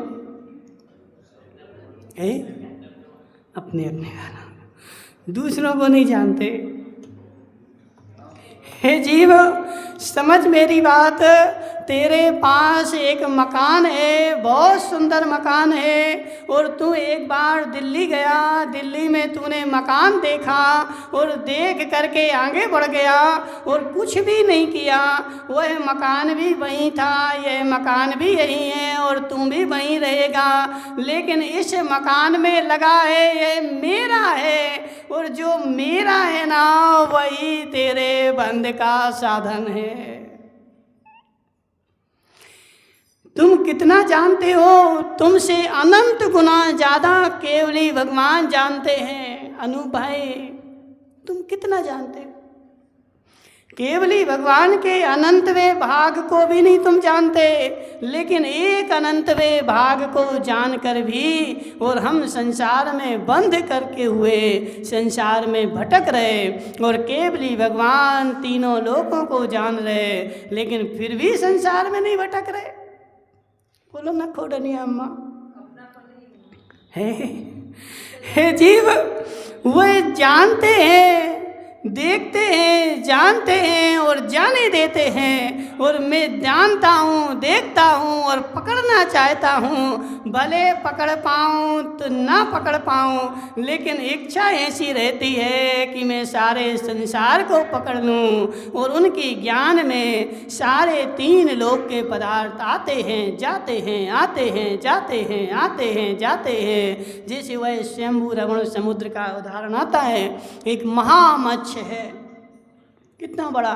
अपने अपने गाना, दूसरों को नहीं जानते। हे जीव, समझ मेरी बात, तेरे पास एक मकान है, बहुत सुंदर मकान है, और तू एक बार दिल्ली गया, दिल्ली में तूने मकान देखा और देख करके आगे बढ़ गया और कुछ भी नहीं किया। वह मकान भी वहीं था, यह मकान भी यही है और तू भी वहीं रहेगा, लेकिन इस मकान में लगा है यह मेरा है, और जो मेरा है ना वही तेरे बंध का साधन है। तुम कितना जानते हो? तुमसे अनंत गुना ज़्यादा केवली भगवान जानते हैं। अनूप भाई तुम कितना जानते हो? केवली भगवान के अनंतवें भाग को भी नहीं तुम जानते, लेकिन एक अनंतवें भाग को जानकर भी और हम संसार में बंध करके हुए संसार में भटक रहे, और केवली भगवान तीनों लोकों को जान रहे, लेकिन फिर भी संसार में नहीं भटक रहे। बोलो ना खोडनी अम्मा है जीव, वह जानते हैं, देखते हैं, जानते हैं और जाने देते हैं, और मैं जानता हूँ, देखता हूँ और पकड़ना चाहता हूँ, भले पकड़ पाऊँ तो ना पकड़ पाऊँ, लेकिन इच्छा ऐसी रहती है कि मैं सारे संसार को पकड़ लूँ, और उनके ज्ञान में सारे तीन लोक के पदार्थ आते हैं, जाते हैं, आते हैं, जाते हैं, आते हैं, जाते हैं। जैसे वह शंभु रमण समुद्र का उदाहरण आता है, एक महामत्स्य है, कितना बड़ा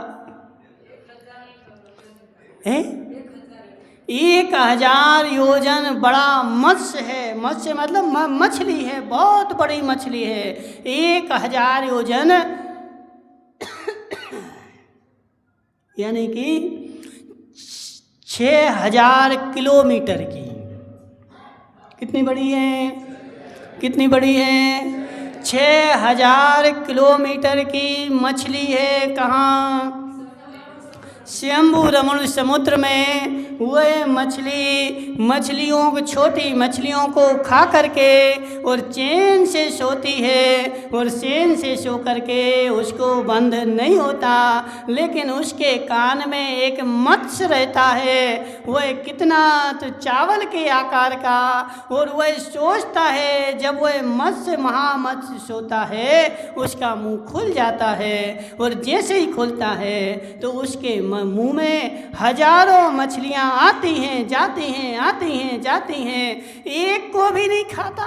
है? 1000 योजन बड़ा मत्स्य है। मत्स्य मतलब मछली है, बहुत बड़ी मछली है। 1000 योजन यानी कि 6000 किलोमीटर की। कितनी बड़ी है? कितनी बड़ी है? 6000 किलोमीटर की मछली है। कहाँ? शंभु रमण समुद्र में। वह मछलियों को, छोटी मछलियों को खा करके और चैन से सोती है, और चैन से सो करके उसको बंध नहीं होता, लेकिन उसके कान में एक मत्स्य रहता है, वह कितना तो चावल के आकार का, और वह सोचता है, जब वह मत्स्य महामत्स्य सोता है उसका मुंह खुल जाता है, और जैसे ही खुलता है तो उसके मुंह में हजारों मछलियां आती हैं, जाती हैं, आती हैं, जाती हैं, एक को भी नहीं खाता।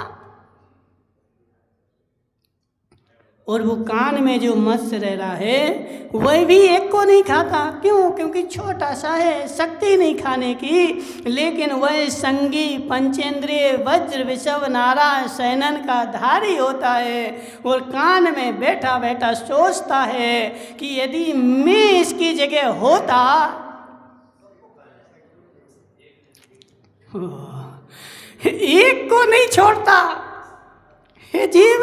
और वो कान में जो मत्स्य रह रहा है वह भी एक को नहीं खाता। क्यों? क्योंकि छोटा सा है, शक्ति नहीं खाने की, लेकिन वह संगी पंचेंद्रिय वज्र विषव नारायण शयनन का धारी होता है, और कान में बैठा बैठा सोचता है कि यदि मैं इसकी जगह होता, एक को नहीं छोड़ता। हे जीव,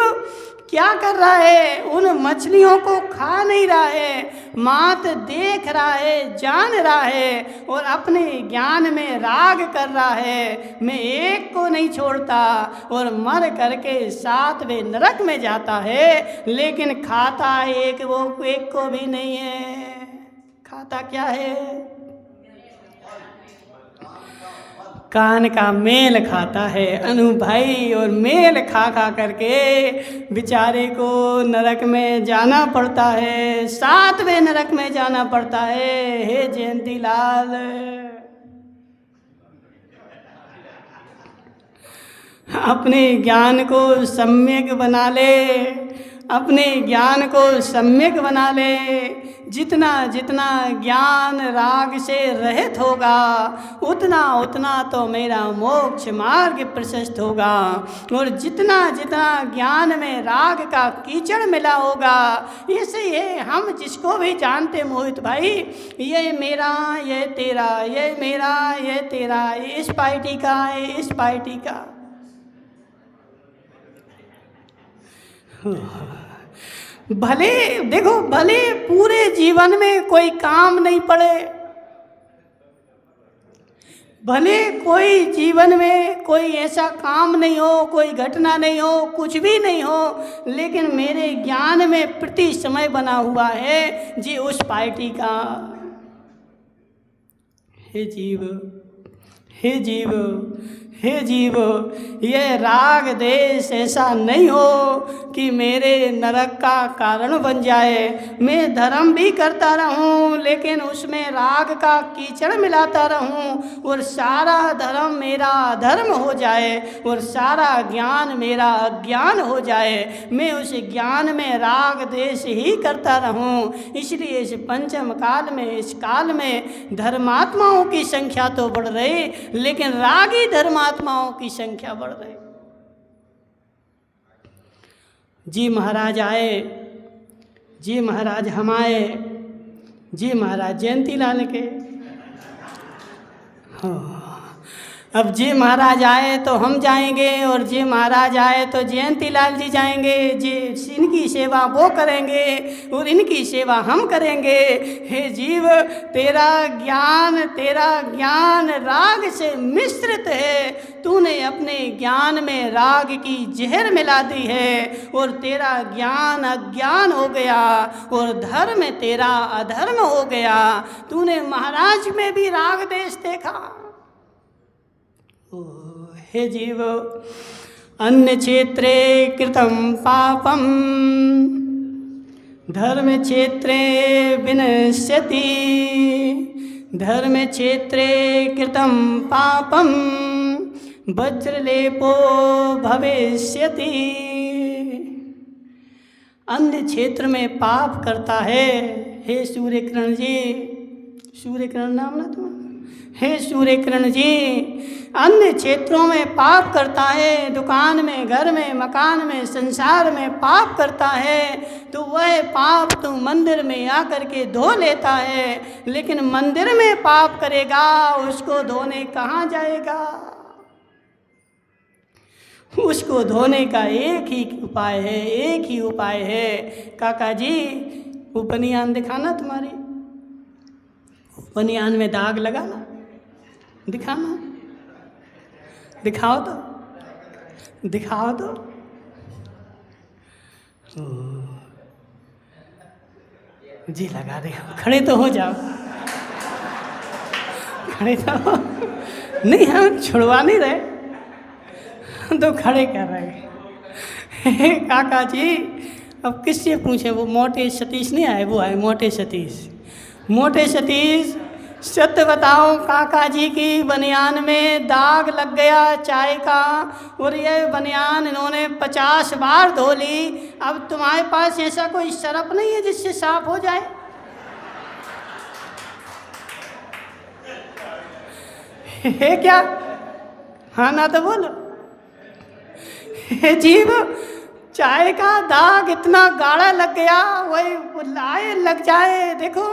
क्या कर रहा है? उन मछलियों को खा नहीं रहा है, मात्र देख रहा है, जान रहा है, और अपने ज्ञान में राग कर रहा है, मैं एक को नहीं छोड़ता, और मर करके 7वें नरक में जाता है, लेकिन खाता एक को भी नहीं है। खाता क्या है? कान का मेल खाता है अनु भाई, और मेल खा खा करके बेचारे को नरक में जाना पड़ता है, 7वें नरक में जाना पड़ता है। हे जयंती लाल, अपने ज्ञान को सम्यक बना ले, अपने ज्ञान को सम्यक बना ले। जितना जितना ज्ञान राग से रहित होगा उतना उतना तो मेरा मोक्ष मार्ग प्रशस्त होगा। और जितना जितना ज्ञान में राग का कीचड़ मिला होगा, इसे ये हम जिसको भी जानते मोहित भाई, ये मेरा ये तेरा, ये मेरा ये तेरा, ये इस पार्टी का ये इस पार्टी का। भले देखो, भले पूरे जीवन में कोई काम नहीं पड़े, भले कोई जीवन में कोई ऐसा काम नहीं हो, कोई घटना नहीं हो, कुछ भी नहीं हो, लेकिन मेरे ज्ञान में प्रति समय बना हुआ है जी उस पार्टी का। हे जीव, हे जीव, हे जीव, ये राग देश ऐसा नहीं हो कि मेरे नरक का कारण बन जाए। मैं धर्म भी करता रहूं लेकिन उसमें राग का कीचड़ मिलाता रहूं और सारा धर्म मेरा अधर्म हो जाए और सारा ज्ञान मेरा अज्ञान हो जाए। मैं उस ज्ञान में राग देश ही करता रहूं। इसलिए इस पंचम काल में, इस काल में धर्मात्माओं की संख्या तो बढ़ रही, लेकिन रागी धर्मात्माओं की संख्या बढ़ रही। जी महाराज आए, जी महाराज हम आए, जी महाराज जयंती लाल के। हाँ, अब जी महाराज आए तो हम जाएंगे और जी महाराज आए तो जयंती लाल जी जाएंगे। जी इनकी सेवा वो करेंगे और इनकी सेवा हम करेंगे। हे जीव, तेरा ज्ञान राग से मिश्रित है। तूने अपने ज्ञान में राग की जहर मिला दी है और तेरा ज्ञान अज्ञान हो गया और धर्म तेरा अधर्म हो गया। तूने महाराज में भी राग देश देखा। हे जीव, अन्य क्षेत्रे कृतं पापम धर्म क्षेत्रे विनश्यति, धर्म क्षेत्रे कृतं पापम वज्रलेपो भविष्यति। अन्य क्षेत्र में पाप करता है। हे सूर्यकिरण जी, सूर्यकिरण नाम ना तुम्हारा, हे सूर्यकिरण जी, अन्य क्षेत्रों में पाप करता है, दुकान में, घर में, मकान में, संसार में पाप करता है, तो वह पाप तो मंदिर में आकर के धो लेता है। लेकिन मंदिर में पाप करेगा, उसको धोने कहाँ जाएगा? उसको धोने का एक ही उपाय है, एक ही उपाय है। काका जी, वो बनियान दिखाना, तुम्हारी बनियान में दाग लगाना, दिखाना, दिखाओ तो, दिखाओ तो। जी लगा दे, खड़े तो हो जाओ, खड़े तो हो। नहीं, हम छुड़वा नहीं रहे, तो खड़े कर रहे। काका जी, अब किससे पूछे? वो मोटे सतीश नहीं आए, वो आए मोटे सतीश। मोटे सतीश, सत्य बताओ, काका जी की बनियान में दाग लग गया चाय का, और ये बनियान इन्होंने 50 बार धो ली। अब तुम्हारे पास ऐसा कोई सरफ नहीं है जिससे साफ हो जाए? है क्या? हाँ ना तो बोलो। जीव, चाय का दाग इतना गाढ़ा लग गया, वही लाए लग जाए। देखो,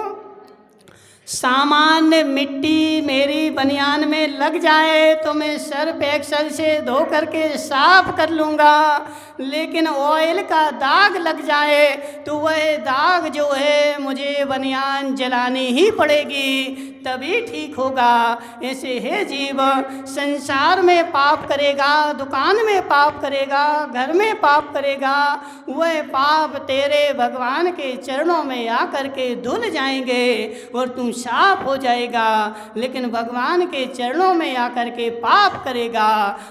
सामान्य मिट्टी मेरी बनियान में लग जाए तो मैं सर्फ एक्सेल से धो करके साफ कर लूँगा, लेकिन ऑयल का दाग लग जाए तो वह दाग जो है मुझे बनियान जलानी ही पड़ेगी, तभी ठीक होगा। ऐसे है जीव, संसार में पाप करेगा, दुकान में पाप करेगा, घर में पाप करेगा, वह पाप तेरे भगवान के चरणों में आकर के धुल जाएंगे और तू साफ हो जाएगा। लेकिन भगवान के चरणों में आकर के पाप करेगा,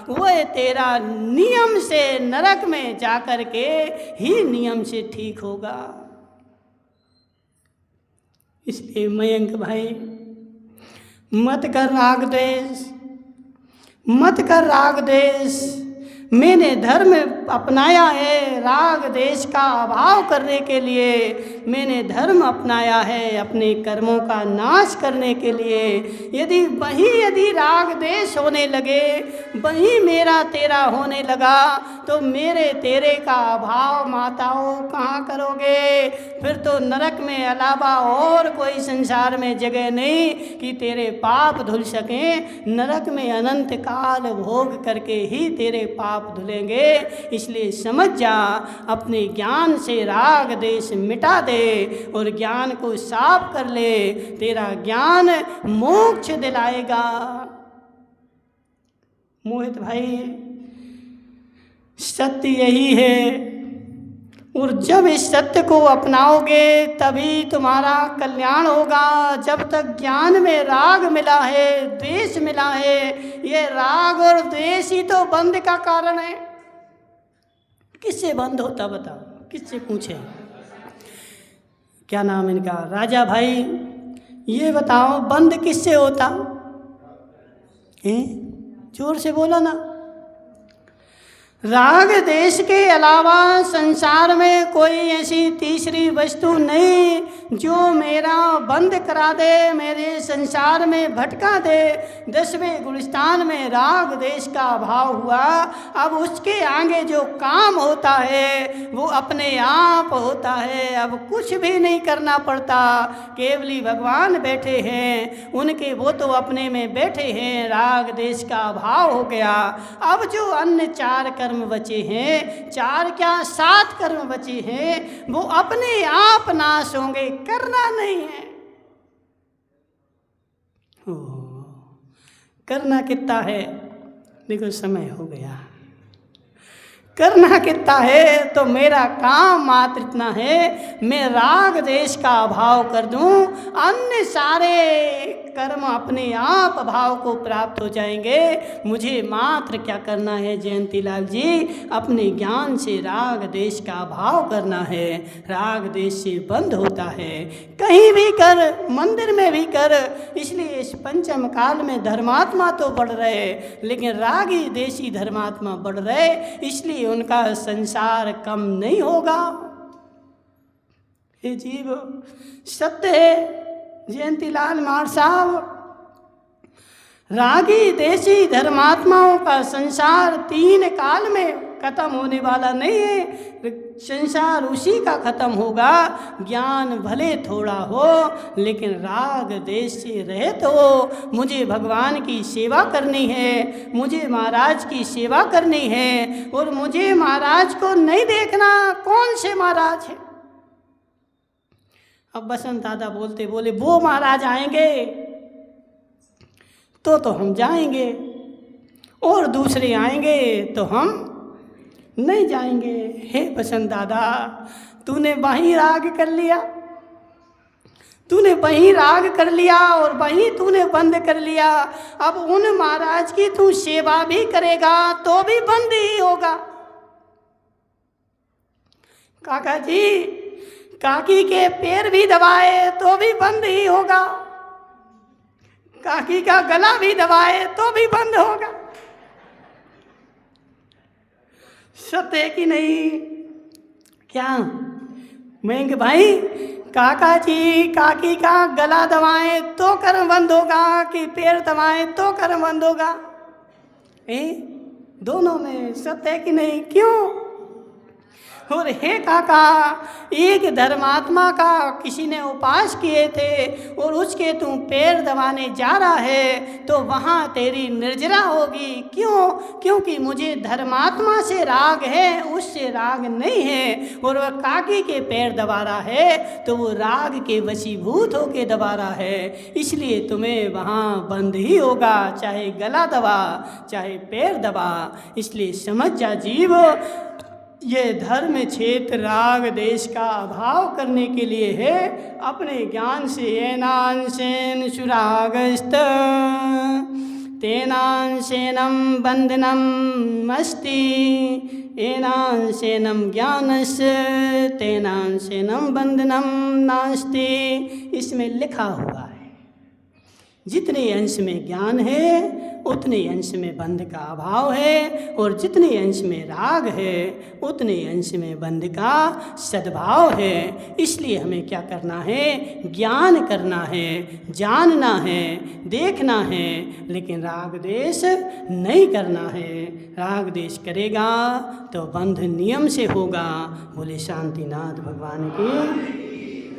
वह तेरा नियम से नरक में जाकर के ही नियम से ठीक होगा। इसलिए मयंक भाई, मत कर राग द्वेष, मत कर राग द्वेष। मैंने धर्म अपनाया है राग देश का अभाव करने के लिए। मैंने धर्म अपनाया है अपने कर्मों का नाश करने के लिए। यदि राग देश होने लगे, वहीं मेरा तेरा होने लगा, तो मेरे तेरे का अभाव माताओं कहाँ करोगे? फिर तो नरक में अलावा और कोई संसार में जगह नहीं कि तेरे पाप धुल सकें। नरक में अनंत काल भोग करके ही तेरे पाप धुलेंगे। इसलिए समझ जा, अपने ज्ञान से राग देश मिटा दे और ज्ञान को साफ कर ले। तेरा ज्ञान मोक्ष दिलाएगा। मोहित भाई, सत्य यही है, और जब इस सत्य को अपनाओगे तभी तुम्हारा कल्याण होगा। जब तक ज्ञान में राग मिला है, द्वेष मिला है, ये राग और द्वेष ही तो बंध का कारण है। किससे बंद होता बताओ, किससे पूछे? क्या नाम इनका, राजा भाई, ये बताओ बंद किससे होता है? जोर से बोला ना। राग देश के अलावा संसार में कोई ऐसी तीसरी वस्तु नहीं जो मेरा बंद करा दे, मेरे संसार में भटका दे। 10वें गुलिस्तान में राग देश का अभाव हुआ। अब उसके आगे जो काम होता है वो अपने आप होता है। अब कुछ भी नहीं करना पड़ता, केवली भगवान बैठे हैं, उनके वो तो अपने में बैठे हैं। राग देश का अभाव हो गया। अब जो अन्य 4 कर्म बचे हैं, 4 क्या 7 कर्म बचे हैं, वो अपने आप नाश होंगे, करना नहीं है। करना कितना है? देखो समय हो गया। करना कितना है? तो मेरा काम मात्र इतना है, मैं राग देश का अभाव कर दूं, अन्य सारे कर्म अपने आप अभाव को प्राप्त हो जाएंगे। मुझे मात्र क्या करना है जयंती लाल जी? अपने ज्ञान से राग देश का अभाव करना है। राग देश से बंद होता है। कहीं भी कर, मंदिर में भी कर। इसलिए इस पंचम काल में धर्मात्मा तो बढ़ रहे, लेकिन रागी देशी धर्मात्मा बढ़ रहे, इसलिए उनका संसार कम नहीं होगा। ये जीव सत्य है जयंती लाल मार साहब। रागी देशी धर्मात्माओं का संसार 3 काल में खत्म होने वाला नहीं है। संसार उसी का खत्म होगा। ज्ञान भले थोड़ा हो, लेकिन राग देश से रहित हो। मुझे भगवान की सेवा करनी है, मुझे महाराज की सेवा करनी है, और मुझे महाराज को नहीं देखना कौन से महाराज है। अब बसंत दादा बोले वो महाराज आएंगे तो हम जाएंगे, और दूसरे आएंगे तो हम नहीं जाएंगे। हे बसंत दादा, तूने वहीं राग कर लिया, तूने वहीं राग कर लिया और वहीं तूने बंद कर लिया। अब उन महाराज की तू सेवा भी करेगा तो भी बंद ही होगा। काका जी, काकी के पैर भी दबाए तो भी बंद ही होगा, काकी का गला भी दबाए तो भी बंद होगा। सत्य कि नहीं? क्या मेंग भाई, काका जी काकी का गला दबाए तो कर्म बंद होगा कि पैर दबाए तो कर्म बंद होगा? दोनों में सत्य कि नहीं? क्यों? और हे काका, एक धर्मात्मा का किसी ने उपास किए थे और उसके तू पैर दबाने जा रहा है तो वहाँ तेरी निर्जरा होगी। क्यों? क्योंकि मुझे धर्मात्मा से राग है, उससे राग नहीं है। और वह काकी के पैर दबा रहा है तो वो राग के वशीभूत होके दबा रहा है। इसलिए तुम्हें वहाँ बंद ही होगा, चाहे गला दबा चाहे पैर दबा। इसलिए समझ जा जीव, ये धर्म क्षेत्र राग देश का अभाव करने के लिए है। अपने ज्ञान से एनांशेन सुरागस्त तेनांशेनम बंधनम अस्ति, एनांशेनम ज्ञानस्य तेनांशेनम बंधनम नास्ति। इसमें लिखा हुआ है जितने अंश में ज्ञान है उतने अंश में बंध का अभाव है, और जितने अंश में राग है उतने अंश में बंध का सद्भाव है। इसलिए हमें क्या करना है? ज्ञान करना है, जानना है, देखना है, लेकिन राग देश नहीं करना है। राग देश करेगा तो बंध नियम से होगा। बोले शांतिनाथ भगवान की